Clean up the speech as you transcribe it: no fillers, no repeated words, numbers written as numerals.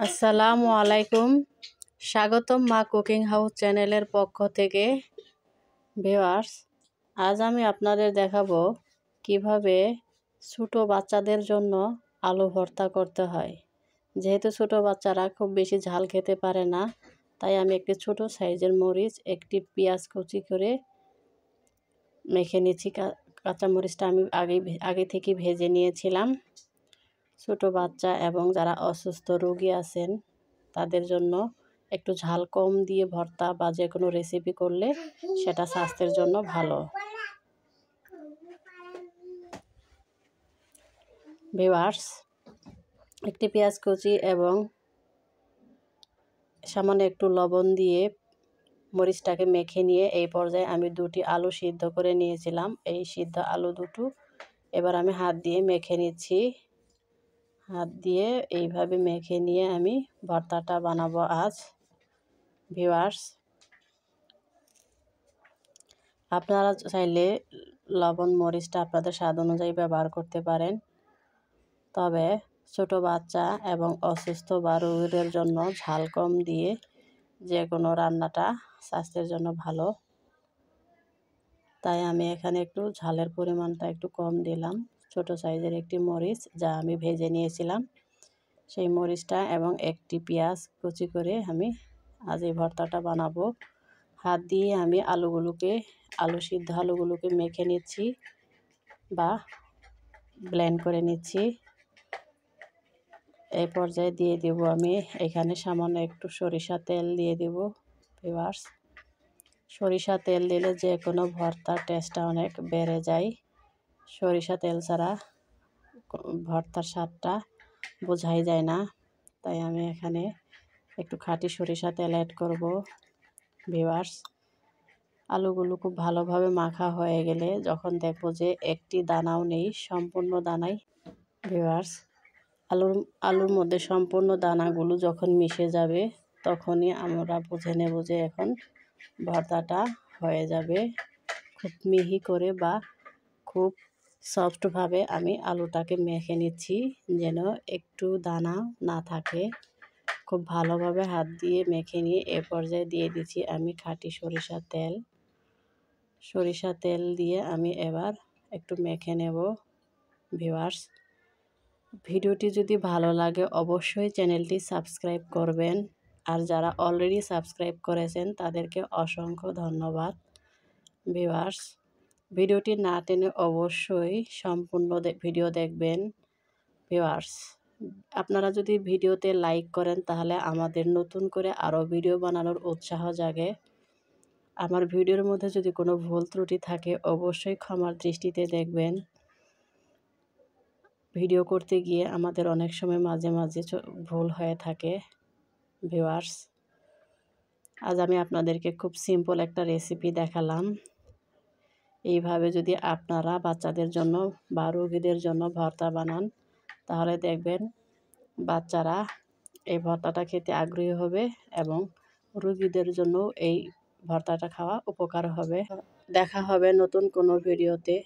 আসসালামু আলাইকুম। স্বাগতম মা কুকিং হাউস চ্যানেলের পক্ষ থেকে। ভিউয়ার্স, আজ আমি আপনাদের দেখাবো কিভাবে ছোট বাচ্চাদের জন্য আলু ভর্তা করতে হয়। যেহেতু ছোট বাচ্চারা খুব বেশি ঝাল খেতে পারে না, তাই আমি একটি ছোট সাইজের মরিচ, একটি পেঁয়াজ কুচি করে মেখে নিচ্ছি। কাঁচা মরিচটা আমি আগে থেকে ভেজে নিয়েছিলাম। ছোট বাচ্চা এবং যারা অসুস্থ রোগী আছেন তাদের জন্য একটু ঝাল কম দিয়ে ভর্তা বা যে কোনো রেসিপি করলে সেটা স্বাস্থ্যের জন্য ভালো। ভিউয়ার্স, একটি পেঁয়াজ কুচি এবং সামান্য একটু লবণ দিয়ে মরিচটাকে মেখে নিয়ে এই পর্যায়ে আমি দুটি আলু সিদ্ধ করে নিয়েছিলাম। এই সিদ্ধ আলু দুটো এবার আমি হাত দিয়ে মেখে নিচ্ছি। হাত দিয়ে এইভাবে মেখে নিয়ে আমি ভর্তাটা বানাবো আজ। ভিউয়ার্স, আপনারা চাইলে লবণ মরিচটা আপনাদের স্বাদ অনুযায়ী ব্যবহার করতে পারেন, তবে ছোট বাচ্চা এবং অসুস্থ বা রোগীদের জন্য ঝাল কম দিয়ে যে কোনো রান্নাটা স্বাস্থ্যের জন্য ভালো। তাই আমি এখানে একটু ঝালের পরিমাণটা একটু কম দিলাম। ছোট সাইজের একটি মরিচ যা আমি ভেজে নিয়েছিলাম, সেই মরিচটা এবং একটি পেঁয়াজ কুচি করে আমি আজ এই ভর্তাটা বানাবো। হাত দিয়ে আমি আলু সিদ্ধ আলুগুলোকে মেখে নিচ্ছি বা ব্লেন্ড করে নিচ্ছি। এই পর্যায়ে দিয়ে দেব আমি এখানে সামান্য একটু সরিষা তেল দিয়ে দেব। ভিউয়ার্স, সরিষা তেল দিলে যে কোনো ভর্তার টেস্টটা অনেক বেড়ে যায়। সরিষা তেল ছাড়া ভর্তার স্বাদটা বোঝাই যায় না, তাই আমি এখানে একটু খাঁটি সরিষা তেল অ্যাড করব। ভিউয়ার্স, আলুগুলো খুব ভালোভাবে মাখা হয়ে গেলে যখন দেখবো যে একটি দানাও নেই, সম্পূর্ণ দানাই, ভিউয়ার্স, আলুর মধ্যে সম্পূর্ণ দানাগুলো যখন মিশে যাবে তখনই আমরা বুঝে নেব যে এখন ভর্তাটা হয়ে যাবে। খুব মিহি করে বা খুব সফটভাবে আমি আলুটাকে মেখে নিচ্ছি যেন একটু দানা না থাকে। খুব ভালোভাবে হাত দিয়ে মেখে নিয়ে এ পর্যায়ে দিয়ে দিচ্ছি আমি খাঁটি সরিষার তেল। সরিষা তেল দিয়ে আমি এবার একটু মেখে নেব। ভিউয়ার্স, ভিডিওটি যদি ভালো লাগে অবশ্যই চ্যানেলটি সাবস্ক্রাইব করবেন, আর যারা অলরেডি সাবস্ক্রাইব করেছেন তাদেরকে অসংখ্য ধন্যবাদ। ভিউয়ার্স, ভিডিওটি না টেনে অবশ্যই সম্পূর্ণ ভিডিও দেখবেন। ভিউয়ার্স, আপনারা যদি ভিডিওতে লাইক করেন তাহলে আমাদের নতুন করে আরও ভিডিও বানানোর উৎসাহ জাগে। আমার ভিডিওর মধ্যে যদি কোনো ভুল ত্রুটি থাকে অবশ্যই ক্ষমার দৃষ্টিতে দেখবেন। ভিডিও করতে গিয়ে আমাদের অনেক সময় মাঝে মাঝে ভুল হয়ে থাকে। ভিউয়ার্স, আজ আমি আপনাদেরকে খুব সিম্পল একটা রেসিপি দেখালাম। এইভাবে যদি আপনারা বাচ্চাদের জন্য বা রোগীদের জন্য ভর্তা বানান তাহলে দেখবেন বাচ্চারা এই ভর্তাটা খেতে আগ্রহী হবে এবং রোগীদের জন্য এই ভর্তাটা খাওয়া উপকার হবে। দেখা হবে নতুন কোনো ভিডিওতে।